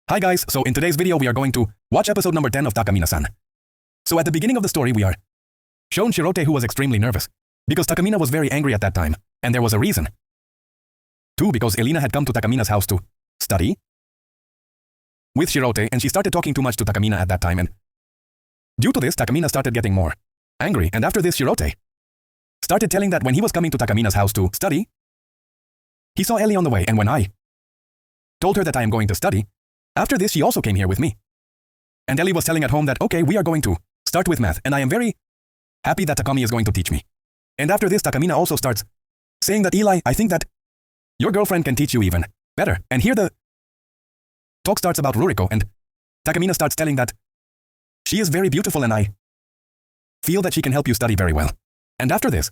Hi guys, so in today's video we are going to watch episode number 10 of Takamine-san. So at the beginning of the story we are shown Shirote, who was extremely nervous because Takamine was very angry at that time, and there was a reason. 2, because Elena had come to Takamine's house to study with Shirote, and she started talking too much to Takamine at that time, and due to this Takamine started getting more angry, and after this Shirote started telling that when he was coming to Takamine's house to study, he saw Ellie on the way, and when I told her that I am going to study, after this she also came here with me. And Ellie was telling at home that, okay, we are going to start with math, and I am very happy that Takami is going to teach me. And after this Takamine also starts saying that, Eli, I think that your girlfriend can teach you even better. And here the talk starts about Ruriko, and Takamine starts telling that she is very beautiful and I feel that she can help you study very well. And after this,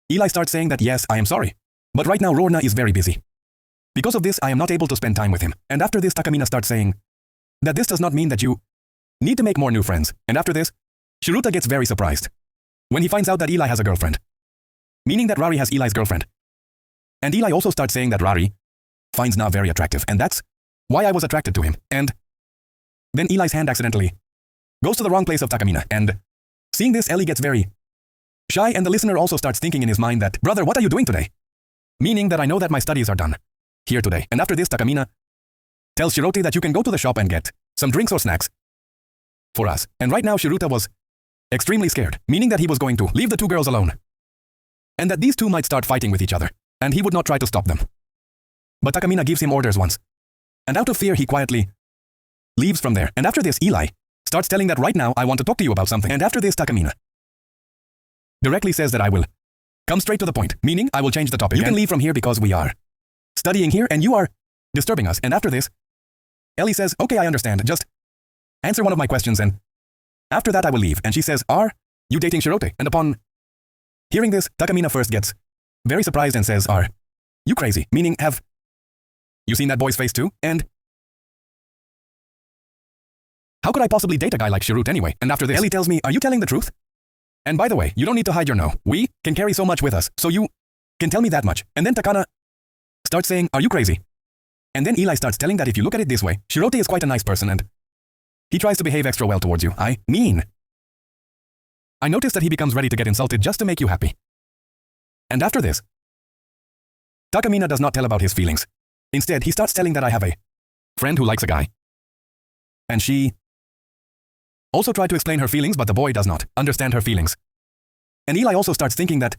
Eli starts saying that, yes, I am sorry, but right now Rorna is very busy. Because of this, I am not able to spend time with him. And after this, Takamine starts saying that this does not mean that you need to make more new friends. And after this, Shiruta gets very surprised when he finds out that Eli has a girlfriend, meaning that Rari has Eli's girlfriend. And Eli also starts saying that Rari finds Na very attractive, and that's why I was attracted to him. And then Eli's hand accidentally goes to the wrong place of Takamine, and seeing this, Ellie gets very shy, and the listener also starts thinking in his mind that, brother, what are you doing today? Meaning that I know that my studies are done here today. And after this, Takamine tells Shirote that you can go to the shop and get some drinks or snacks for us. And right now Shiruta was extremely scared, meaning that he was going to leave the two girls alone, and that these two might start fighting with each other, and he would not try to stop them. But Takamine gives him orders once, and out of fear he quietly leaves from there. And after this, Eli starts telling that right now I want to talk to you about something. And after this, Takamine directly says that I will come straight to the point, meaning I will change the topic. You can leave from here because we are studying here and you are disturbing us. And after this, Ellie says, okay, I understand, just answer one of my questions and after that I will leave. And she says, are you dating Shirote? And upon hearing this, Takamine first gets very surprised and says, are you crazy? Meaning, have you seen that boy's face too? And how could I possibly date a guy like Shirote anyway? And after this, Ellie tells me, are you telling the truth? And by the way, you don't need to hide your no. We can carry so much with us, so you can tell me that much. And then Takana starts saying, are you crazy? And then Eli starts telling that if you look at it this way, Shirote is quite a nice person and he tries to behave extra well towards you. I notice that he becomes ready to get insulted just to make you happy. And after this, Takamine does not tell about his feelings. Instead, he starts telling that I have a friend who likes a guy. And she also tried to explain her feelings, but the boy does not understand her feelings. And Eli also starts thinking that,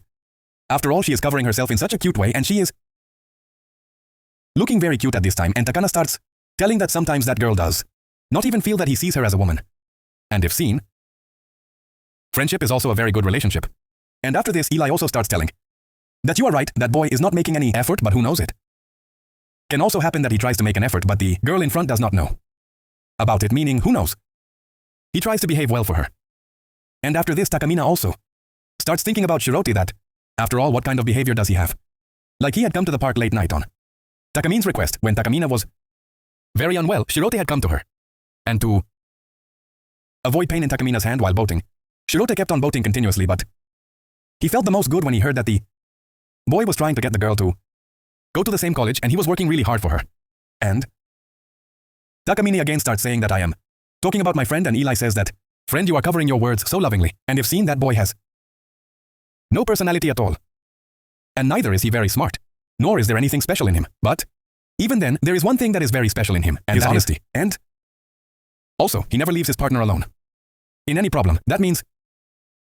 after all, she is covering herself in such a cute way, and she is looking very cute at this time, and Takana starts telling that sometimes that girl does not even feel that he sees her as a woman. And if seen, friendship is also a very good relationship. And after this, Eli also starts telling that you are right, that boy is not making any effort, but who knows it? Can also happen that he tries to make an effort, but the girl in front does not know about it, meaning who knows? He tries to behave well for her. And after this, Takamine also starts thinking about Shirote that, after all, what kind of behavior does he have? Like he had come to the park late night on Takamine's request. When Takamine was very unwell, Shirote had come to her. And to avoid pain in Takamine's hand while boating, Shirote kept on boating continuously, but he felt the most good when he heard that the boy was trying to get the girl to go to the same college, and he was working really hard for her. And Takamine again starts saying that I am talking about my friend, and Eli says that, friend, you are covering your words so lovingly, and if seen, that boy has no personality at all. And neither is he very smart, nor is there anything special in him. But even then, there is one thing that is very special in him, and his honesty. And also, he never leaves his partner alone in any problem. That means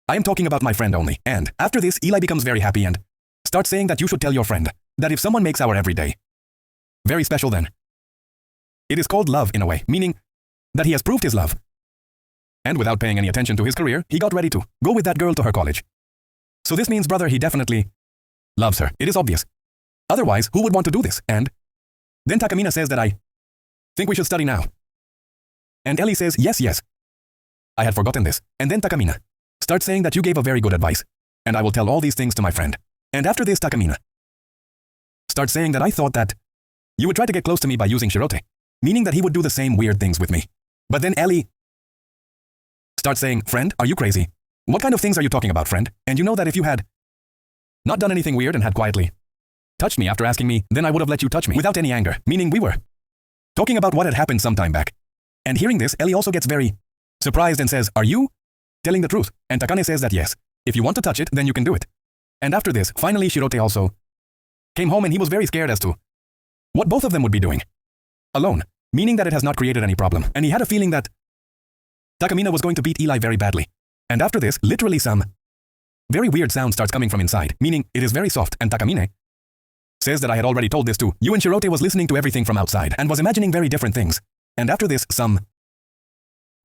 I am talking about my friend only. And after this, Eli becomes very happy and starts saying that you should tell your friend that if someone makes our everyday very special, then it is called love in a way, meaning that he has proved his love. And without paying any attention to his career, he got ready to go with that girl to her college. So this means, brother, he definitely loves her. It is obvious. Otherwise, who would want to do this? And then Takamine says that I think we should study now. And Ellie says, yes. I had forgotten this. And then Takamine starts saying that you gave a very good advice, and I will tell all these things to my friend. And after this, Takamine starts saying that I thought that you would try to get close to me by using Shirote, meaning that he would do the same weird things with me. But then Ellie starts saying, friend, are you crazy? What kind of things are you talking about, friend? And you know that if you had not done anything weird and had quietly touched me after asking me, then I would have let you touch me without any anger, meaning we were talking about what had happened some time back. And hearing this, Ellie also gets very surprised and says, "Are you telling the truth?" And Takane says that yes, if you want to touch it, then you can do it. And after this, finally Shirote also came home and he was very scared as to what both of them would be doing. Alone, meaning that it has not created any problem. And he had a feeling that Takamina was going to beat Eli very badly. And after this, literally some very weird sound starts coming from inside, meaning it is very soft, and Takamine says that I had already told this to you, and Shirote was listening to everything from outside and was imagining very different things. And after this, some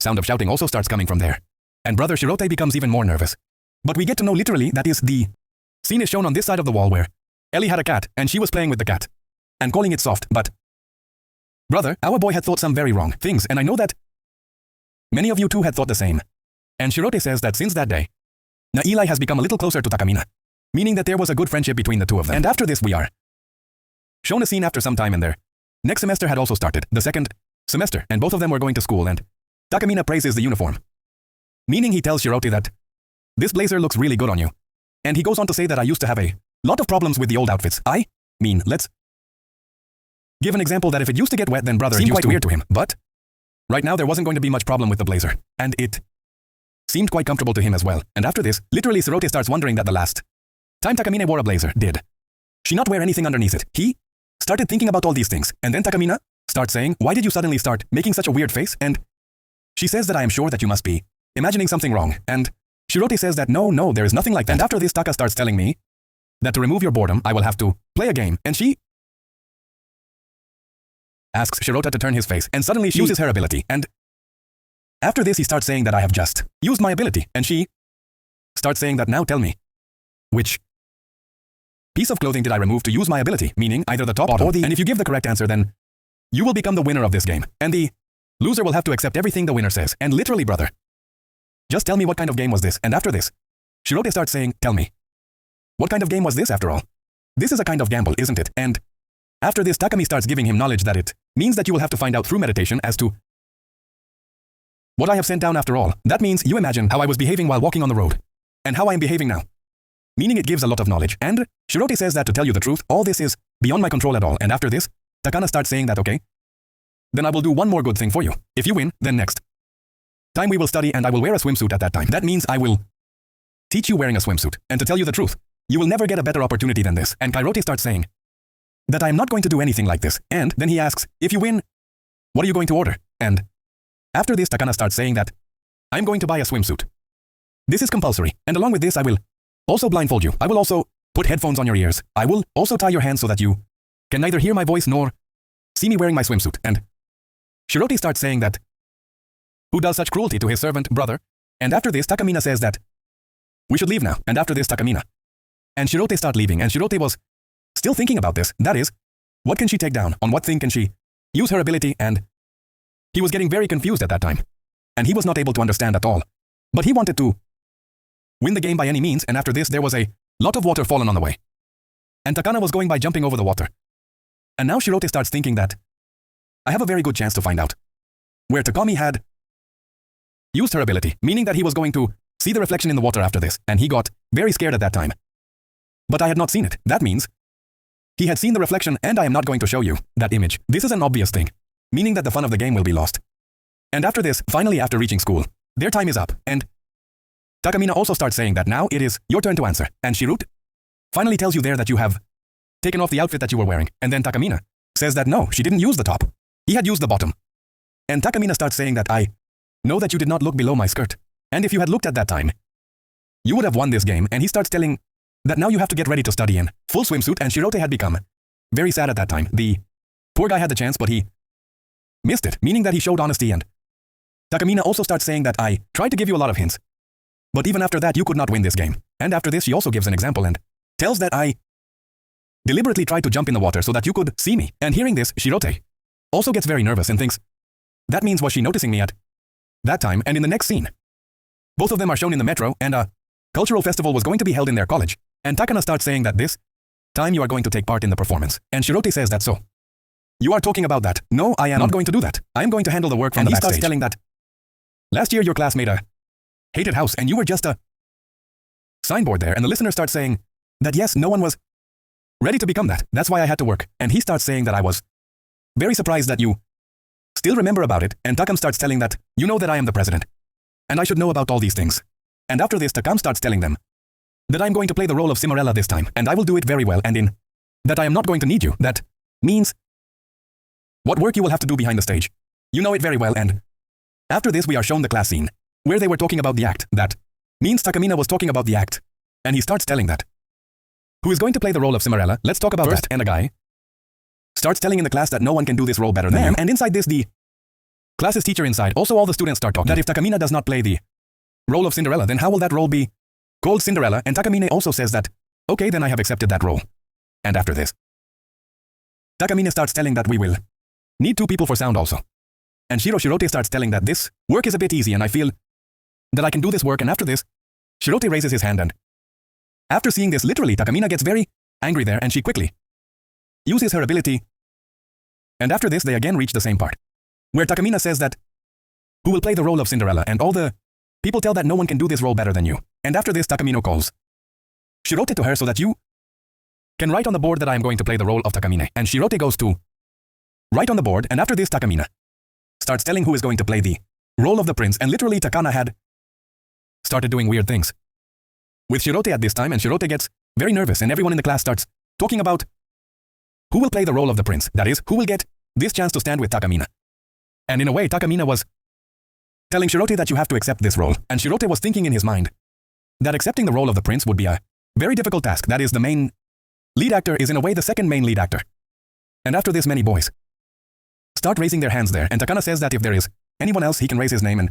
sound of shouting also starts coming from there. And brother Shirote becomes even more nervous. But we get to know literally that is the scene is shown on this side of the wall where Ellie had a cat and she was playing with the cat and calling it soft, but brother, our boy had thought some very wrong things, and I know that many of you too had thought the same. And Shirote says that since that day, now Eli has become a little closer to Takamina, meaning that there was a good friendship between the two of them. And after this we are shown a scene after some time in there. Next semester had also started, the second semester, and both of them were going to school, and Takamina praises the uniform, meaning he tells Shirote that this blazer looks really good on you. And he goes on to say that I used to have a lot of problems with the old outfits. I mean, let's give an example that if it used to get wet, then brother, it seemed quite weird to him. But right now there wasn't going to be much problem with the blazer, and it seemed quite comfortable to him as well. And after this, literally Shirote starts wondering that the last time Takamine wore a blazer, did she not wear anything underneath it? He started thinking about all these things, and then Takamina starts saying, "Why did you suddenly start making such a weird face?" And she says that I am sure that you must be imagining something wrong. And Shirote says that no, there is nothing like that. And after this, Taka starts telling me that to remove your boredom, I will have to play a game. And she asks Shirote to turn his face, and suddenly she uses her ability. And after this, he starts saying that I have just used my ability. And she starts saying that now tell me, which piece of clothing did I remove to use my ability? Meaning either the top or the... And if you give the correct answer, then you will become the winner of this game. And the loser will have to accept everything the winner says. And literally, brother, just tell me what kind of game was this? And after this, Shirote starts saying, tell me, what kind of game was this after all? This is a kind of gamble, isn't it? And after this, Takami starts giving him knowledge that it means that you will have to find out through meditation as to what I have sent down after all. That means you imagine how I was behaving while walking on the road, and how I am behaving now. Meaning it gives a lot of knowledge. And Shirote says that to tell you the truth, all this is beyond my control at all. And after this, Takana starts saying that, okay, then I will do one more good thing for you. If you win, then next time we will study and I will wear a swimsuit at that time. That means I will teach you wearing a swimsuit. And to tell you the truth, you will never get a better opportunity than this. And Kairote starts saying that I am not going to do anything like this. And then he asks, if you win, what are you going to order? And after this, Takana starts saying that I'm going to buy a swimsuit. This is compulsory. And along with this, I will also blindfold you. I will also put headphones on your ears. I will also tie your hands so that you can neither hear my voice nor see me wearing my swimsuit. And Shirote starts saying that who does such cruelty to his servant brother? And after this, Takamina says that we should leave now. And after this, Takamina and Shirote start leaving. And Shirote was still thinking about this. That is, what can she take down? On what thing can she use her ability? And he was getting very confused at that time. And he was not able to understand at all. But he wanted to win the game by any means. And after this, there was a lot of water fallen on the way. And Takana was going by jumping over the water. And now Shirote starts thinking that I have a very good chance to find out where Takami had used her ability, meaning that he was going to see the reflection in the water after this, and he got very scared at that time. But I had not seen it. That means he had seen the reflection, and I am not going to show you that image. This is an obvious thing, meaning that the fun of the game will be lost. And after this, finally after reaching school, their time is up, and Takamina also starts saying that now it is your turn to answer, and Shirut finally tells you there that you have taken off the outfit that you were wearing, and then Takamina says that no, she didn't use the top. He had used the bottom. And Takamina starts saying that I know that you did not look below my skirt. And if you had looked at that time, you would have won this game. And he starts telling that now you have to get ready to study in full swimsuit. And Shirote had become very sad at that time. The poor guy had the chance, but he missed it, meaning that he showed honesty. And Takamina also starts saying that I tried to give you a lot of hints, but even after that, you could not win this game. And after this, she also gives an example and tells that I deliberately tried to jump in the water so that you could see me. And hearing this, Shirote also gets very nervous and thinks, that means was she noticing me at that time? And in the next scene, both of them are shown in the metro, and a cultural festival was going to be held in their college. And Takana starts saying that this time you are going to take part in the performance. And Shirote says that so. You are talking about that. No, I am not going to do that. I am going to handle the work from the backstage. And he starts telling that last year your class made a hated house and you were just a signboard there. And the listener starts saying that yes, no one was ready to become that. That's why I had to work. And he starts saying that I was very surprised that you still remember about it, and Takam starts telling that, you know that I am the president, and I should know about all these things. And after this, Takam starts telling them that I'm going to play the role of Cinderella this time, and I will do it very well, and in that I am not going to need you. That means what work you will have to do behind the stage. You know it very well, and after this we are shown the class scene, where they were talking about the act. That means Takamine was talking about the act, and he starts telling that who is going to play the role of Cinderella, let's talk about first, that. And a guy starts telling in the class that no one can do this role better than him. And inside this, the class's teacher inside, also all the students start talking that if Takamine does not play the role of Cinderella, then how will that role be called Cinderella? And Takamine also says that, okay, then I have accepted that role. And after this, Takamine starts telling that we will need 2 people for sound also. And Shirote starts telling that this work is a bit easy and I feel that I can do this work. And after this, Shirote raises his hand, and after seeing this, literally Takamine gets very angry there, and she quickly uses her ability. And after this, they again reach the same part, where Takamine says that who will play the role of Cinderella, and all the people tell that no one can do this role better than you. And after this, Takamine calls Shirote to her so that you can write on the board that I am going to play the role of Takamine. And Shirote goes to write on the board, and after this, Takamine starts telling who is going to play the role of the prince, and literally Takana had started doing weird things with Shirote at this time, and Shirote gets very nervous, and everyone in the class starts talking about who will play the role of the prince, that is, who will get this chance to stand with Takamine. And in a way, Takamine was telling Shirote that you have to accept this role, and Shirote was thinking in his mind that accepting the role of the prince would be a very difficult task. That is, the main lead actor is in a way the second main lead actor. And after this, many boys start raising their hands there, and Takana says that if there is anyone else, he can raise his name, and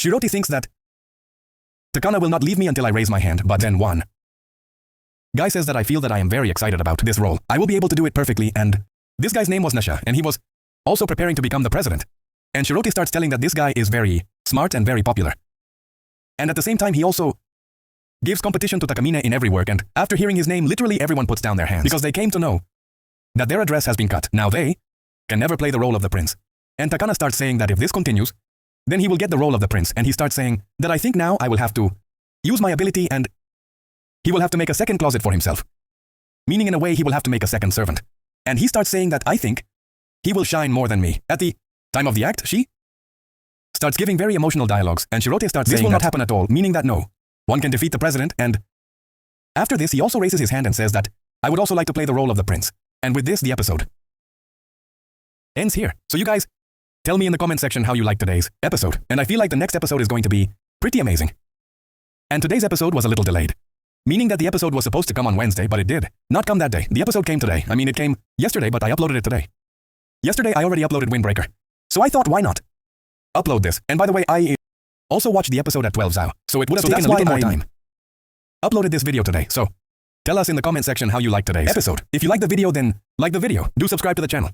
Shirote thinks that Takana will not leave me until I raise my hand. But then one guy says that I feel that I am very excited about this role. I will be able to do it perfectly, and this guy's name was Nasha, and he was also preparing to become the president. And Shirote starts telling that this guy is very smart and very popular. And at the same time, he also gives competition to Takamine in every work, and after hearing his name, literally everyone puts down their hands, because they came to know that their address has been cut. Now they can never play the role of the prince. And Takana starts saying that if this continues, then he will get the role of the prince, and he starts saying that I think now I will have to use my ability, and he will have to make a second closet for himself. Meaning in a way he will have to make a second servant. And he starts saying that I think he will shine more than me. At the time of the act, she starts giving very emotional dialogues, and Shirote starts saying this will not happen at all, meaning that no one can defeat the president. And after this, he also raises his hand and says that I would also like to play the role of the prince. And with this, the episode ends here. So you guys, tell me in the comment section how you liked today's episode, and I feel like the next episode is going to be pretty amazing. And today's episode was a little delayed, meaning that the episode was supposed to come on Wednesday, but it did not come that day. The episode came today. I mean, it came yesterday, but I uploaded it today. Yesterday, I already uploaded Windbreaker. So I thought, why not upload this? And by the way, I also watched the episode at 12 Zao, so it would have taken a little more time. Uploaded this video today, so tell us in the comment section how you liked today's episode. If you liked the video, then like the video. Do subscribe to the channel.